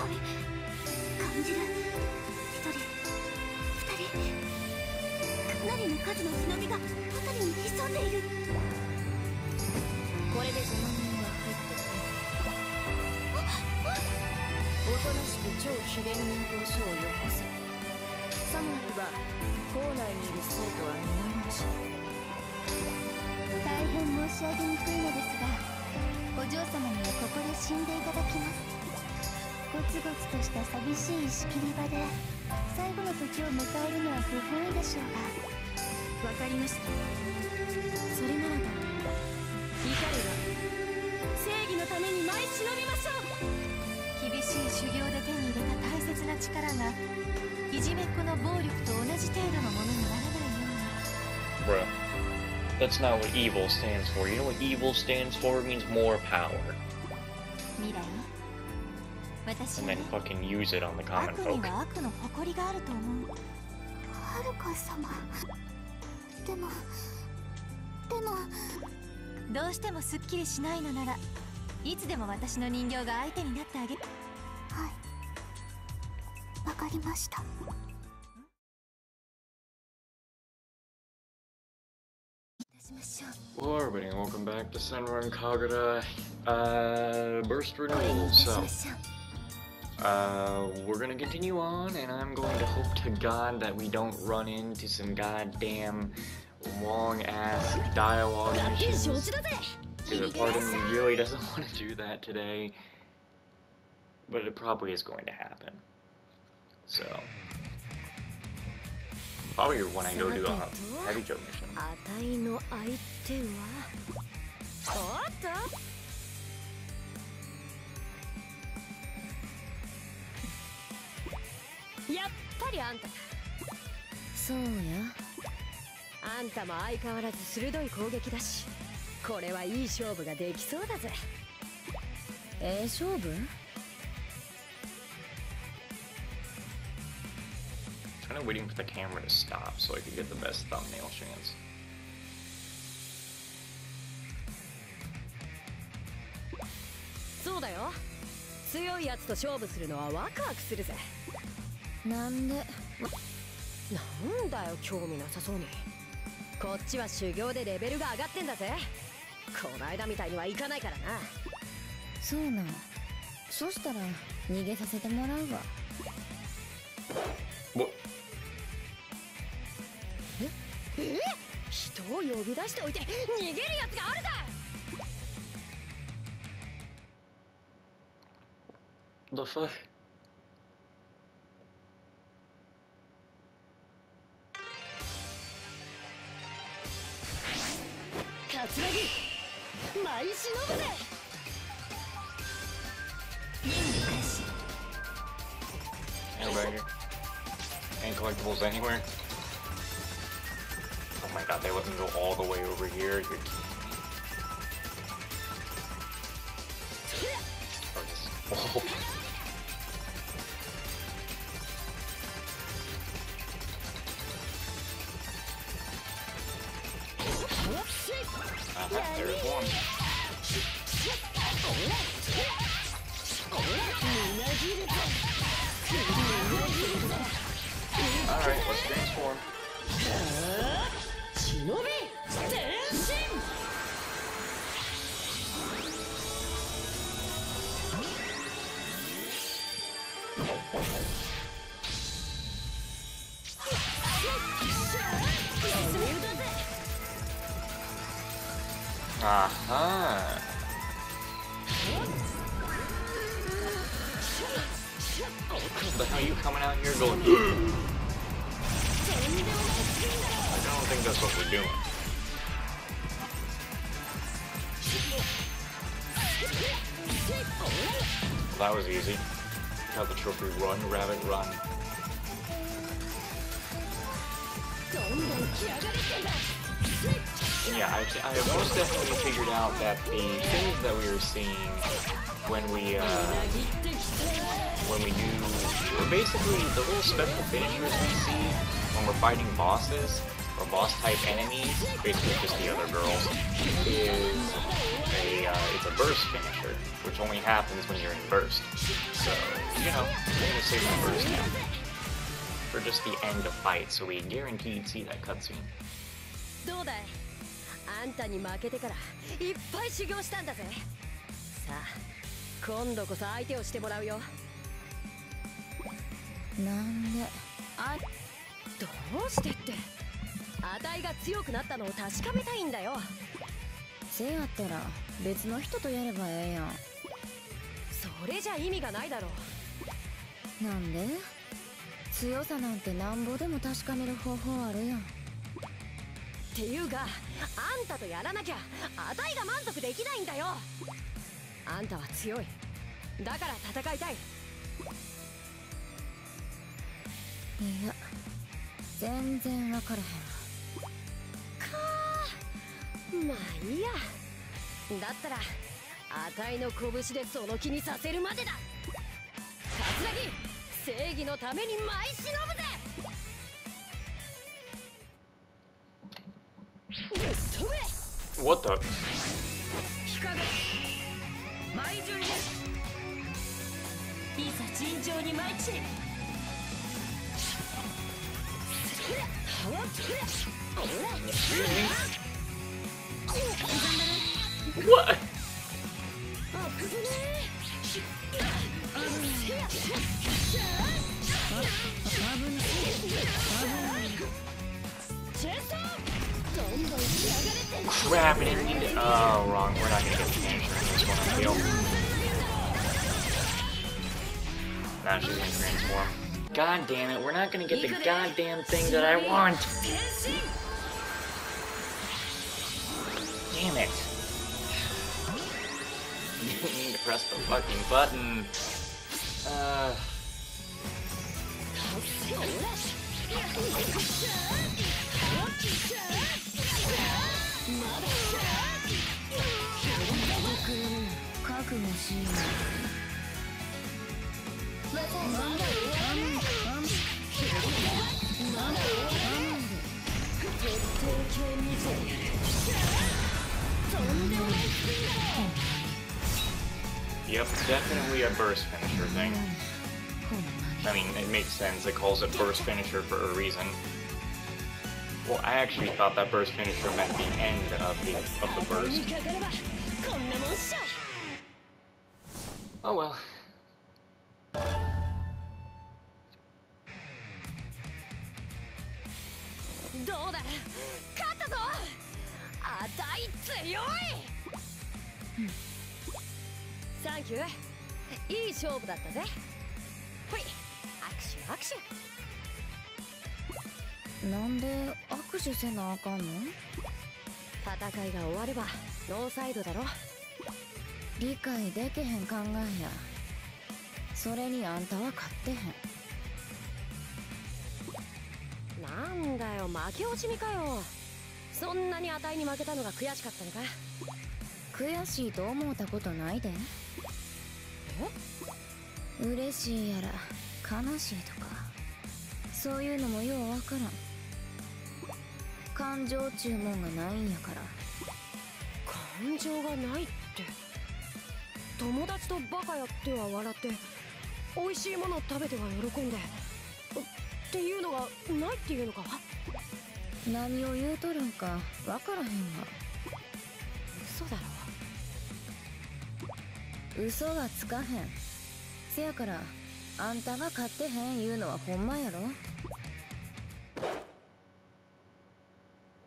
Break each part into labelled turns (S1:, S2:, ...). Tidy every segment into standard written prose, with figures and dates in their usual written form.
S1: い感じる。1人2人かなりの数の忍びが辺りに潜んでいる。
S2: これで5万人は入ってる。おとなしく超秘伝忍法書をよこせ。さもなくば校内にいる生徒は皆殺し。
S1: 大変申し上げにくいのですが、お嬢様にはここで死んでいただきます。ゴツゴツとした寂しい石切り場で最後の時を迎えるのは不本意でしょうが。
S2: わかりました。それならば怒れば正義のために舞い忍びましょう。厳しい修行で手に入れた大切な力がいじめっ子の暴力と同じ程度のものにならないように。
S3: Bruh, that's not what evil stands for. You know what evil stands for? It means more power.
S1: 未来、私
S3: And
S1: は
S3: then fucking use it on the common
S1: 悪に
S3: folk.
S1: は悪の誇りがあると思う。はるか様。でも
S2: どうしてもすっきりしないのならいつでも私の人形が相手になってあげる。
S1: はい、わかりました。
S3: Hello everybody and welcome back to Senran Kagura Burst Renewal. So, we're gonna continue on and I'm going to hope to God that we don't run into some goddamn long-ass dialogue missions. Because a part of me really doesn't want to do that today. But it probably is going to happen. So, probably when I go do a heavy joke mission.
S2: あたいの相手はおっとやっぱりあんたか。そうや、あんたも相変わらず鋭い攻撃だし、これはいい勝負ができそうだぜ。勝負
S3: Kind of waiting for the camera to stop so I could get the best thumbnail chance.
S2: そうだよ、強いやつと勝負するのはワクワクするぜ。なんでなんだよ、興味なさそうに。こっちは修行でレベルが上がってんだぜ。この間みたいにはいかないからな。そうな、そしたら逃げさせてもらうわ。人を呼び出しておいて逃げるやつがあるだ。
S3: The fuck?
S2: カツラギ舞い忍ぶぜ。
S3: Anybody here? Any collectibles anywhere? Oh my god, they let me go all the way over here. You're kidding me. Oh. There's one. Alright, let's transform. Aha! What the hell are you coming out here going? I don't think that's what we're doing. Well, that was easy. Got the trophy. Run, rabbit, run. Yeah, I most definitely figured out that the things that we were seeing when we do, basically the little special finishers we see when we're fighting bosses or boss type enemies, basically just the other girls, is it's a burst finisher, which only happens when you're in burst. So, you know, we're gonna save the burst now for just the end of fight, so we guaranteed see that cutscene.
S2: どうだいあんたに負けてからいっぱい修行したんだぜさあ今度こそ相手をしてもらうよ
S1: なんで
S2: どうしてってあたいが強くなったのを確かめたいんだよ
S1: せやったら別の人とやればええやん
S2: それじゃ意味がないだろ
S1: なんで強さなんてなんぼでも確かめる方法あるやん
S2: っていうかあんたとやらなきゃあたいが満足できないんだよあんたは強いだから戦いたい
S1: いや全然分からへんわ
S2: まあいいやだったらあたいの拳でその気にさせるまでだ桂木正義のために舞い忍ぶぜ
S3: What the?
S2: 日陰舞い順ですいざ尋常に舞い散れ
S3: What? Crap, it didn't need it. Oh, wrong. We're not gonna get the answer in this one, I feel. Now she's gonna transform. God damn it, we're not gonna get the goddamn thing that I want! Damn it! You need to press the fucking button. Yep, definitely a burst finisher thing. I mean, it makes sense. It calls it burst finisher for a reason. Well, I actually thought that burst finisher meant the end of the burst. Oh well.
S2: どうだ勝ったぞあたい強いサンキューいい勝負だったぜほい握手握手
S1: なんで握手せなあかんの
S2: 戦いが終わればノーサイドだろ
S1: 理解できへん考えやそれにあんたは勝ってへん
S2: なんだよ負け惜しみかよそんなにあたいに負けたのが悔しかったのか
S1: 悔しいと思ったことないで嬉しいやら悲しいとかそういうのもようわからん感情注文がないんやから
S2: 感情がないって友達とバカやっては笑って美味しいもの食べては喜んでっていうのがないっていうのか
S1: 何を言うとるんかわからへんわ
S2: 嘘だろ
S1: 嘘はつかへんせやからあんたが勝ってへん言うのはほんまやろ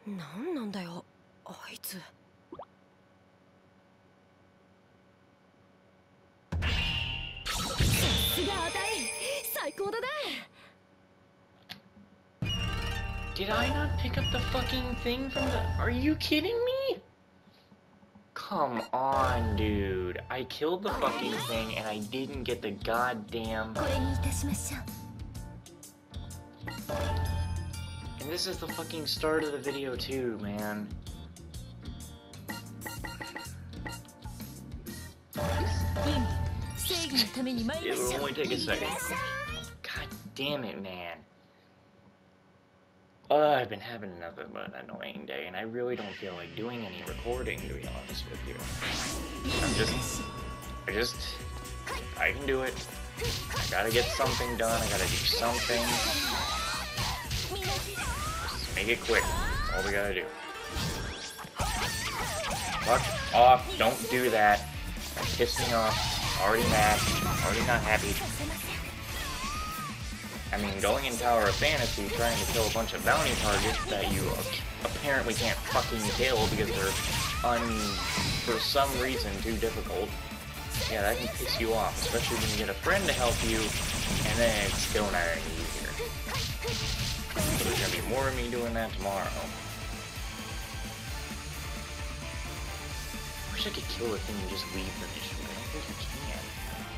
S2: なんなんだよあいつさすがあたい最高だな
S3: Did I not pick up the fucking thing from the... Are you kidding me? Come on, dude. I killed the fucking thing and I didn't get the goddamn... And this is the fucking start of the video too, man. It'll only take a second. God damn it, man. I've been having nothing but an annoying day, and I really don't feel like doing any recording, to be honest with you. I can do it. I gotta get something done, I gotta do something. Just make it quick, that's all we gotta do. Fuck off, don't do that. That pissed me off. Already mad, already not happy. I mean, going in Tower of Fantasy, trying to kill a bunch of bounty targets that you apparently can't fucking kill because they're, for some reason, too difficult. Yeah, that can piss you off, especially when you get a friend to help you, and then it's still not any easier. So there's gonna be more of me doing that tomorrow. I wish I could kill the thing and just leave the mission, but I don't think you can.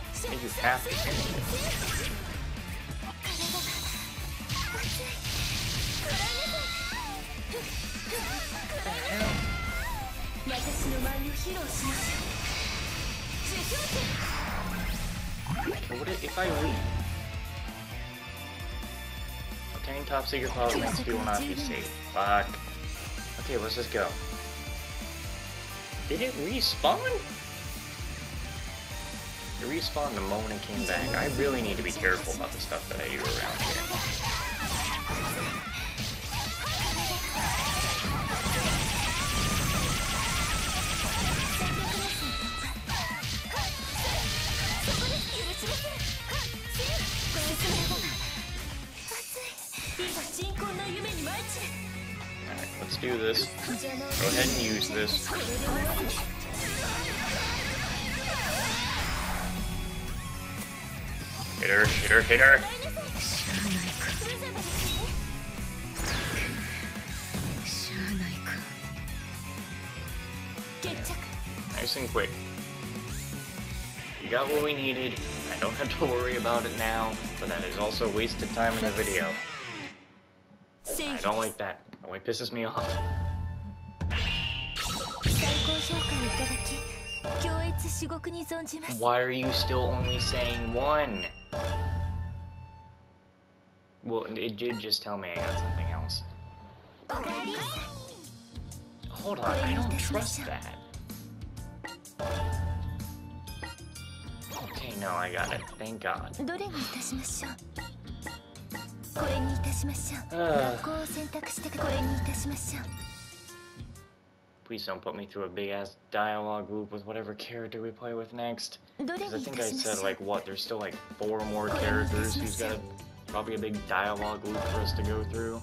S3: I think you have to finish it. What if I leave? Obtain top secret files makes you will not be safe. Fuck. Okay, let's just go. Did it respawn? It respawned the moment it came back. I really need to be careful about the stuff that I do around here. Alright, let's do this. Go ahead and use this. Hit her, hit her, hit her! Nice and quick. We got what we needed. I don't have to worry about it now, but that is also wasted time in the video. I don't like that. It only pisses me off. Why are you still only saying one? Well, it did just tell me I got something else. Hold on, I don't trust that. Okay, no, I got it. Thank God. Please don't put me through a big-ass dialogue loop with whatever character we play with next. Because I think I said, like, what, there's still, like, 4 more characters who's got probably a big dialogue loop for us to go through.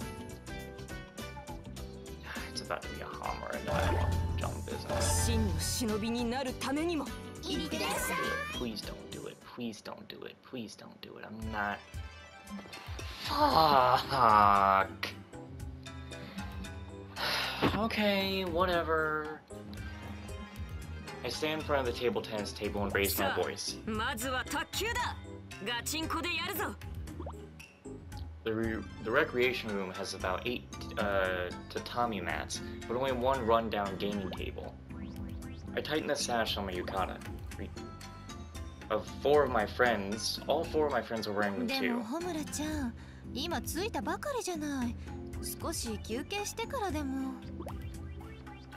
S3: It's about to be a Hammer and dialogue jump, isn't it? Please don't do it. Please don't do it. Please don't do it. I'm not... Fuck. Okay, whatever. I stand in front of the table tennis table and raise my voice. The recreation room has about 8 tatami mats, but only 1 rundown gaming table. I tighten the sash on my yukata. Of 4 of my friends, all 4 of my friends are wearing them too.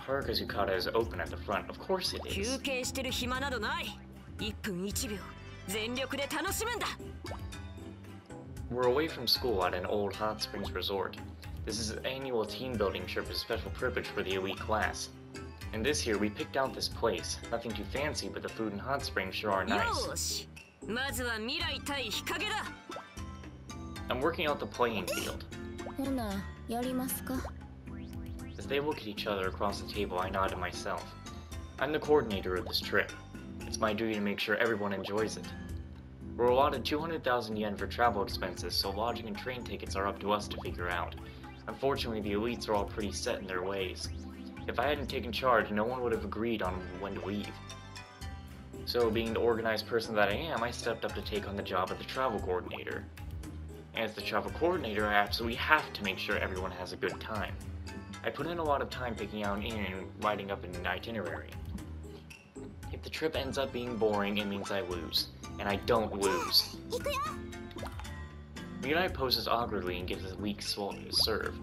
S3: Haruka's yukata is open at the front. Of course it is. We're away from school at an old hot springs resort. This is an annual team building trip with special privilege for the elite class. And this year we picked out this place. Nothing too fancy, but the food and hot springs sure are nice. I'm working out the playing field. As they look at each other across the table, I nod to myself. I'm the coordinator of this trip. It's my duty to make sure everyone enjoys it. We're allotted 200,000 yen for travel expenses, so lodging and train tickets are up to us to figure out. Unfortunately, the elites are all pretty set in their ways. If I hadn't taken charge, no one would have agreed on when to leave. So, being the organized person that I am, I stepped up to take on the job of the travel coordinator. As the travel coordinator, I absolutely have to make sure everyone has a good time. I put in a lot of time picking out an inn and writing up an itinerary. If the trip ends up being boring, it means I lose. And I don't lose. Mirai poses awkwardly and gives a weak serve.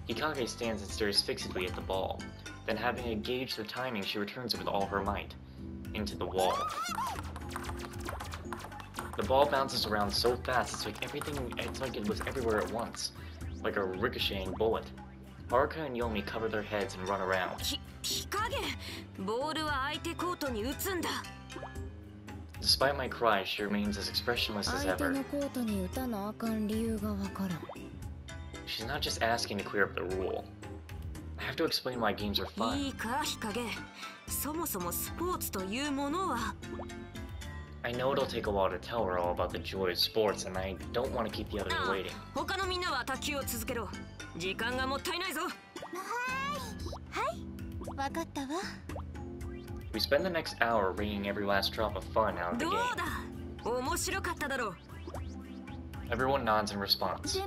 S3: Hikage stands and stares fixedly at the ball. Then, having engaged the timing, she returns it with all her might. Into the wall. The ball bounces around so fast, it's like it was everywhere at once. Like a ricocheting bullet. Haruka and Yomi cover their heads and run around. Despite my cries, she remains as expressionless as ever. She's not just asking to clear up the rule. I have to explain why games are fun. I know it'll take a while to tell her all about the joy of sports, and I don't want to keep the others waiting. We spend the next hour wringing every last drop of fun out of the game. Everyone nods in response.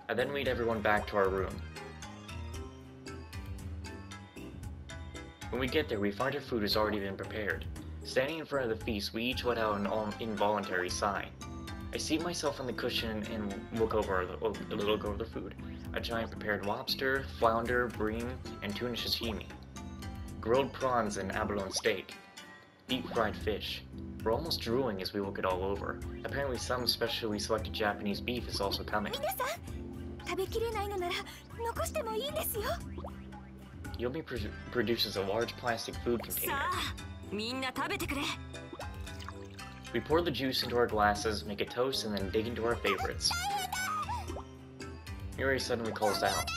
S3: I then lead everyone back to our room. When we get there, we find our food has already been prepared. Standing in front of the feast, we each let out an involuntary sigh. I seat myself on the cushion and look over the food. A giant prepared lobster, flounder, bream, and tuna sashimi. Grilled prawns and abalone steak. Deep-fried fish. We're almost drooling as we look it all over. Apparently some specially selected Japanese beef is also coming. Yomi produces a large plastic food container. We pour the juice into our glasses, make a toast, and then dig into our favorites. Yuri suddenly calls out.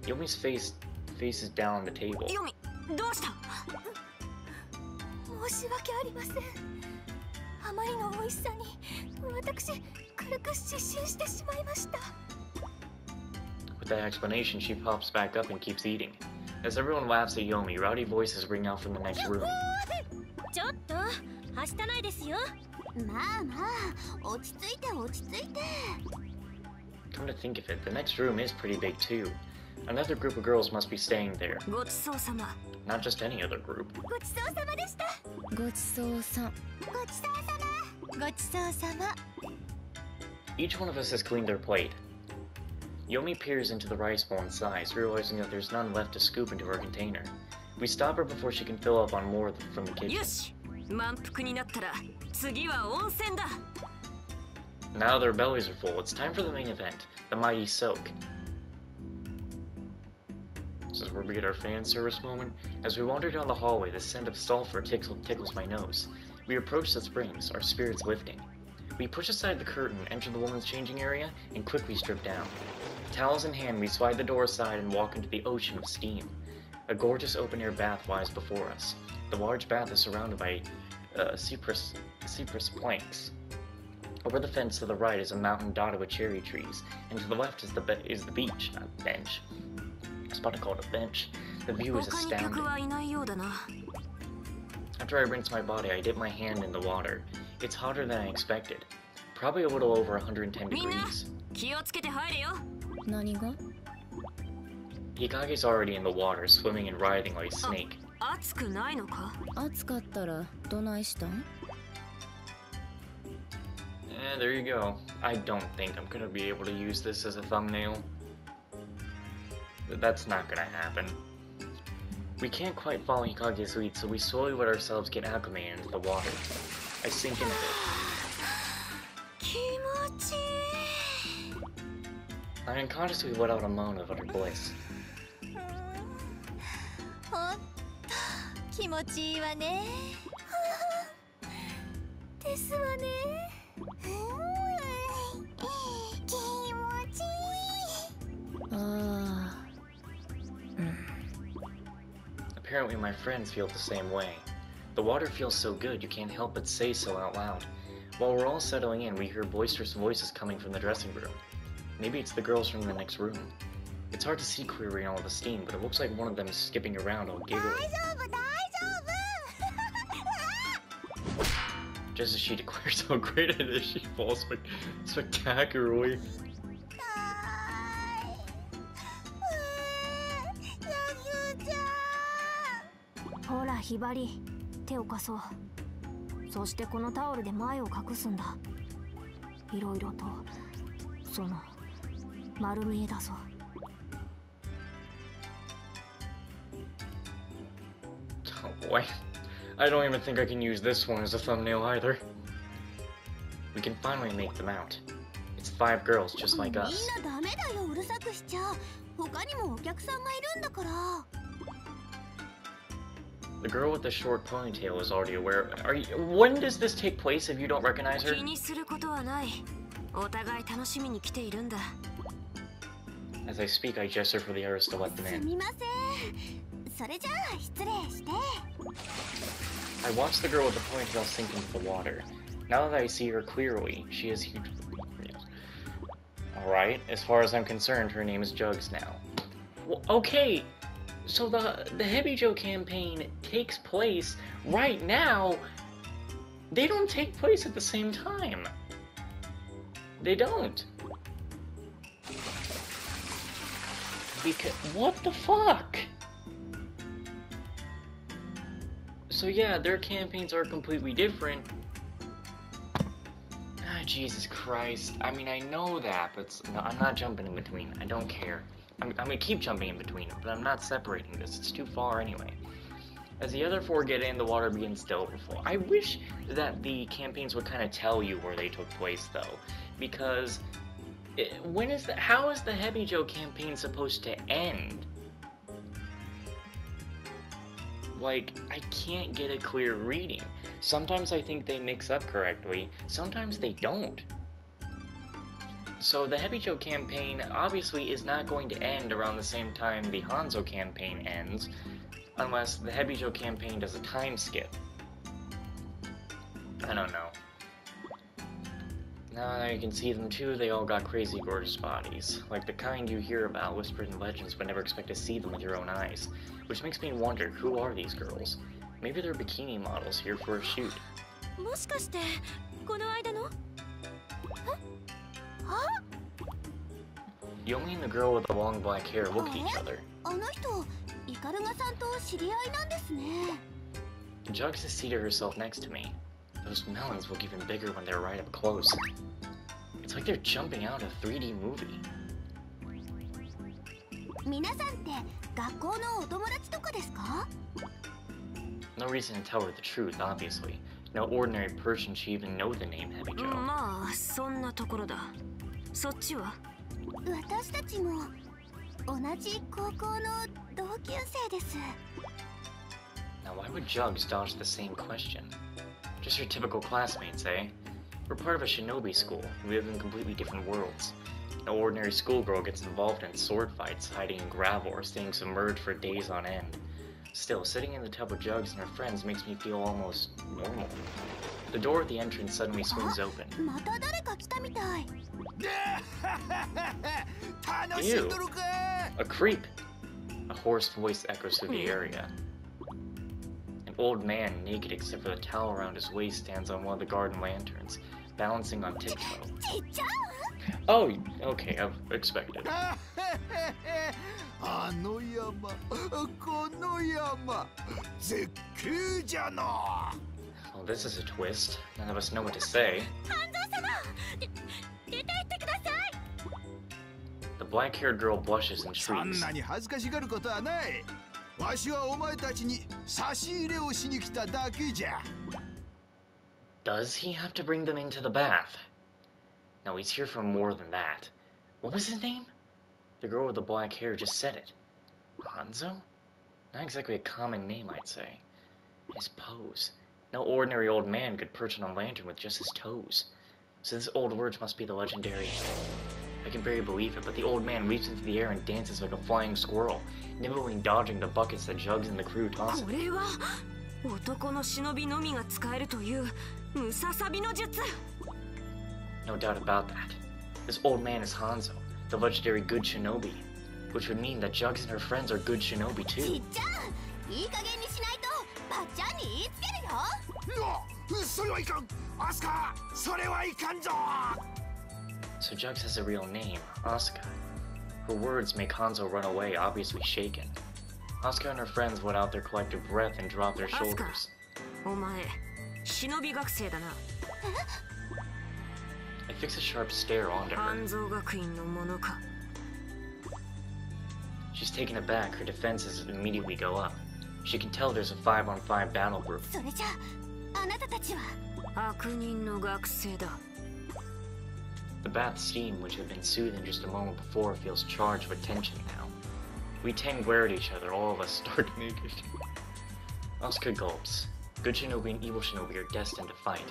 S3: Yomi's face faces down on the table. With that explanation, she pops back up and keeps eating. As everyone laughs at Yomi, rowdy voices ring out from the next room. Come to think of it, the next room is pretty big too. Another group of girls must be staying there. Not just any other group. Each one of us has cleaned their plate. Yomi peers into the rice bowl and sighs, realizing that there's none left to scoop into her container. We stop her before she can fill up on more from the kitchen. Now their bellies are full, it's time for the main event, the mighty soak. This is where we get our fan service moment. As we wander down the hallway, the scent of sulfur tickles my nose. We approach the springs, our spirits lifting. We push aside the curtain, enter the woman's changing area, and quickly strip down. Towels in hand, we slide the door aside and walk into the ocean of steam. A gorgeous open-air bath lies before us. The large bath is surrounded by cypress planks. Over the fence to the right is a mountain dotted with cherry trees, and to the left is the beach, not bench. I was about to call it a bench. The view is astounding. After I rinse my body, I dip my hand in the water. It's hotter than I expected. Probably a little over 110 degrees. Hikage's already in the water, swimming and writhing like a snake. There you go. I don't think I'm gonna be able to use this as a thumbnail. That's not gonna happen. We can't quite follow Hikage's lead, so we slowly let ourselves get acclimated into the water. I sink in a bit. I unconsciously let out a moan of utter bliss. Apparently my friends feel the same way. The water feels so good you can't help but say so out loud. While we're all settling in, we hear boisterous voices coming from the dressing room. Maybe it's the girls from the next room. It's hard to see clearly in all the steam, but it looks like one of them is skipping around all giggly. Just as she declares how great it is, she falls spectacularly.
S4: そしてこのタオルで前を隠すんだ。いろいろとその丸見えだぞ。
S3: Oh boy. I don't even think I can use this one as a thumbnail either. We can finally make them out. It's 5 girls just like us.
S1: みんなダメだよ、うるさくしちゃ。他にもお客さんがいるんだから。
S3: The girl with the short ponytail is already aware. When does this take place if you don't recognize her?
S4: 気にすることはない。お互い楽しみに来ているんだ。
S3: As I speak, I gesture for the others to let them
S1: す
S3: in.
S1: みません。それじゃあ失礼して。
S3: I watch the girl with the ponytail sink into the water. Now that I see her clearly, she is huge. Alright, as far as I'm concerned, her name is Jugs now. Well, okay, so the Heavy Joe campaign takes place right now. They don't take place at the same time. They don't. Because, what the fuck? So yeah, their campaigns are completely different. Ah, Jesus Christ. I mean, I know that, but no, I'm not jumping in between. I don't care. I'm gonna keep jumping in between them, but I'm not separating this. It's too far anyway. As the other 4 get in, the water begins to overflow. I wish that the campaigns would kind of tell you where they took place, though, because how is the Heavy Joe campaign supposed to end? Like, I can't get a clear reading. Sometimes I think they mix up correctly, sometimes they don't. So the Heavy Joe campaign obviously is not going to end around the same time the Hanzo campaign ends, unless the Heavy Joe campaign does a time skip. I don't know. Now that you can see them too, they all got crazy gorgeous bodies, like the kind you hear about whispered in legends but never expect to see them with your own eyes. Which makes me wonder, who are these girls? Maybe they're bikini models here for a shoot.
S4: もしかしてこの間の？
S3: Yomi and the girl with the long black hair look at each other.
S1: あの人、イカルガさんと知り合いなんですね。
S3: Jugs has seated herself next to me. Those melons look even bigger when they're right up close. It's like they're jumping out of a 3D movie.
S1: 皆さんって学校のお友達とかですか？
S3: No reason to tell her the truth, obviously. No ordinary person should even know the name Heavy Joe.
S4: まあそんなところだ。そっちは？
S1: 私たちも同じ高校の同級生です。
S3: Now why would Jugs dodge the same question? Just your typical classmates, eh? We're part of a shinobi school. We live in completely different worlds. No ordinary schoolgirl gets involved in sword fights, hiding in gravel, or staying submerged for days on end. Still, sitting in the tub with Jugs and her friends makes me feel almost normal. The door at the entrance suddenly swings open.
S1: また誰か来たみたい。
S3: Ew! A creep! A hoarse voice echoes through the area. An old man, naked except for the towel around his waist, stands on one of the garden lanterns, balancing on tiptoe.
S1: ちっちゃい。
S3: Oh, okay, I've expected.
S5: あの山、この山、絶景じゃな。
S3: Well, this is a twist. None of us know what to say.
S1: 半蔵様、出て行ってください。
S3: The black-haired girl blushes and
S5: そん
S3: shrieks.
S5: なに恥ずかしがることはない。わしはお前たちに差し入れをしに来ただけじゃ。
S3: Does he have to bring them into the bath? No, he's here for more than that. What was his name? The girl with the black hair just said it. Hanzo? Not exactly a common name, I'd say. His pose. No ordinary old man could perch on a lantern with just his toes. So this old word must be the legendary... I can barely believe it, but the old man leaps into the air and dances like a flying squirrel, nimbly dodging the buckets that Jugs and the crew toss him.
S4: これは男の忍びのみが使えるというムササビの術。
S3: No doubt about that. This old man is Hanzo, the legendary good shinobi, which would mean that Jugs and her friends are good shinobi
S1: ち
S3: too.
S1: っちゃん、いい加減にしないとばっちゃんに言いつけるよ。
S5: それはいかん。アスカ、それはいかんぞ。
S3: So Jugs has a real name, Asuka. Her words make Hanzo run away, obviously shaken. Asuka and her friends let out their collective breath and drop their shoulders.
S4: お前忍び学生だな。
S3: I fix a sharp stare onto her.
S4: 半蔵学院のものか。
S3: She's taken aback, her defenses immediately go up. She can tell there's a 5-on-5 battle group.
S1: それじゃあ、あなたたちは。
S4: 悪人の学生だ。
S3: The bath's steam, which had been soothing just a moment before, feels charged with tension now. We 10 glare at each other, all of us stark naked. Asuka gulps. Good shinobi and evil shinobi are destined to fight.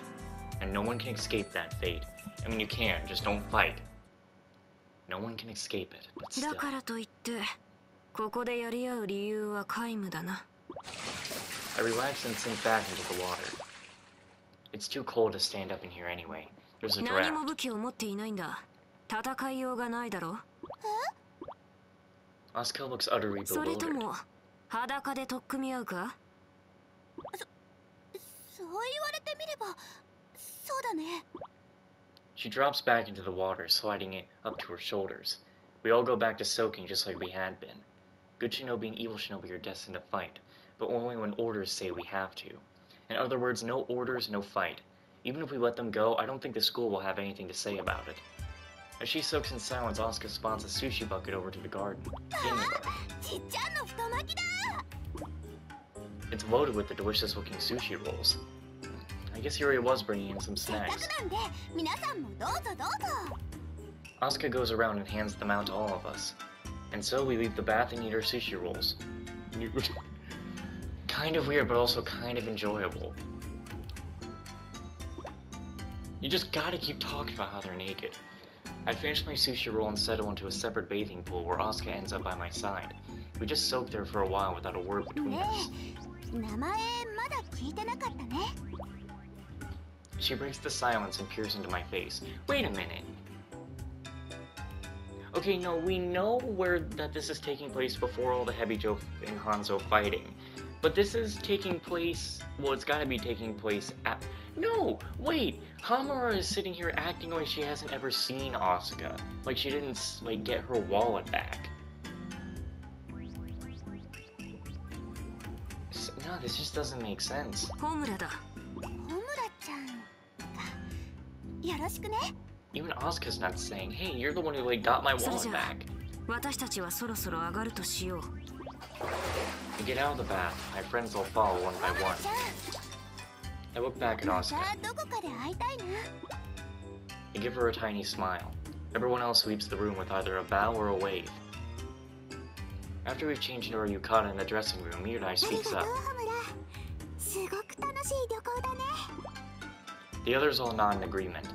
S3: And no one can escape that fate. I mean, you can, just don't fight. No one can escape it, but still.
S4: だからといって、ここでやり合う理由は皆無だな。
S3: I relax and sink back into the water. It's too cold to stand up in here anyway. There's a
S4: 何も
S3: draft.
S4: 武器を持っていないんだ。戦いようがないだろ。
S3: Asuka looks utterly
S4: それと
S3: bewildered.
S4: も裸で取っ組み合うか。
S1: そう言われてみれば、そうだね。
S3: She drops back into the water, sliding it up to her shoulders. We all go back to soaking just like we had been. Good shinobi and evil shinobi are destined to fight, but only when orders say we have to. In other words, no orders, no fight. Even if we let them go, I don't think the school will have anything to say about it. As she soaks in silence, Asuka spawns a sushi bucket over to the garden. In the garden.
S1: ちっちゃな太巻きだ。
S3: It's loaded with the delicious-looking sushi rolls. I guess Yuri was bringing in some
S1: せっか
S3: snacks.
S1: くなんで、皆さんもどうぞどうぞ。
S3: Asuka goes around and hands them out to all of us. And so we leave the bath and eat our sushi rolls. Kind of weird, but also kind of enjoyable. You just gotta keep talking about how they're naked. I finish my sushi roll and settle into a separate bathing pool where Asuka ends up by my side. We just soak there for a while without a word between
S1: ね
S3: us.
S1: え、名前まだ聞いてなかったね。
S3: She breaks the silence and peers into my face. Wait a minute. Okay, no, we know that this is taking place before all the Hebijo and Hanzo fighting. But this is taking place, well, it's gotta be taking place at... No! Wait! Hamura is sitting here acting like she hasn't ever seen Asuka. Like she didn't, like, get her wallet back. No, this just doesn't make sense.
S4: ホムラだ。
S1: ホムラちゃんがよろしくね。
S3: Even Asuka's not saying, hey, you're the one who, like, got my
S4: それ
S3: wallet
S4: じゃ
S3: back.
S4: 私たちはそろそろ上がるとしよう。
S3: We get out of the bath, my friends all follow one by
S1: ホムラ
S3: one.
S1: ちゃん、
S3: I look back at
S1: ま
S3: Asuka.
S1: たどこかで会いたいな。
S3: I give her a tiny smile. Everyone else sweeps the room with either a bow or a wave. After we've changed into our yukata in the dressing room, Mirai
S1: あり
S3: speaks
S1: がと
S3: up.
S1: う、ホムラ。すごく楽しい旅行だね。
S3: The others all nod in agreement.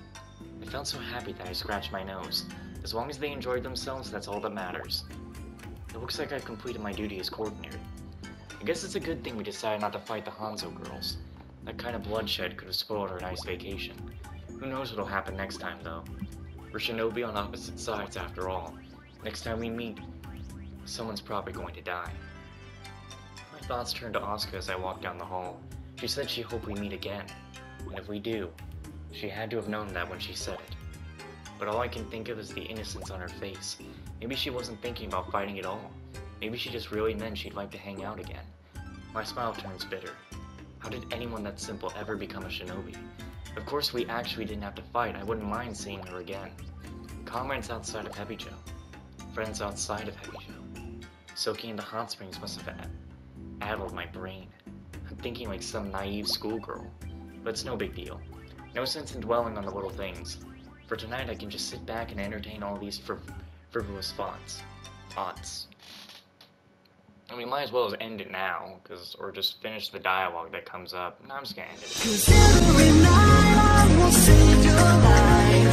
S3: I felt so happy that I scratched my nose. As long as they enjoyed themselves, that's all that matters. It looks like I've completed my duty as coordinator. I guess it's a good thing we decided not to fight the Hanzo girls. That kind of bloodshed could have spoiled our nice vacation. Who knows what'll happen next time, though. We're shinobi on opposite sides, after all. Next time we meet, someone's probably going to die. My thoughts turned to Asuka as I walked down the hall. She said she hoped we meet again. And if we do, she had to have known that when she said it. But all I can think of is the innocence on her face. Maybe she wasn't thinking about fighting at all. Maybe she just really meant she'd like to hang out again. My smile turns bitter. How did anyone that simple ever become a shinobi? Of course we actually didn't have to fight. I wouldn't mind seeing her again. Comrades outside of Hebijo. Friends outside of Hebijo. Soaking in the hot springs must have addled my brain. I'm thinking like some naive schoolgirl. But it's no big deal. No sense in dwelling on the little things. For tonight I can just sit back and entertain all these frivolous thoughts. I mean, might as well end it now, or just finish the dialogue that comes up. No, I'm just gonna end it.
S6: 'Cause every night I will save your life.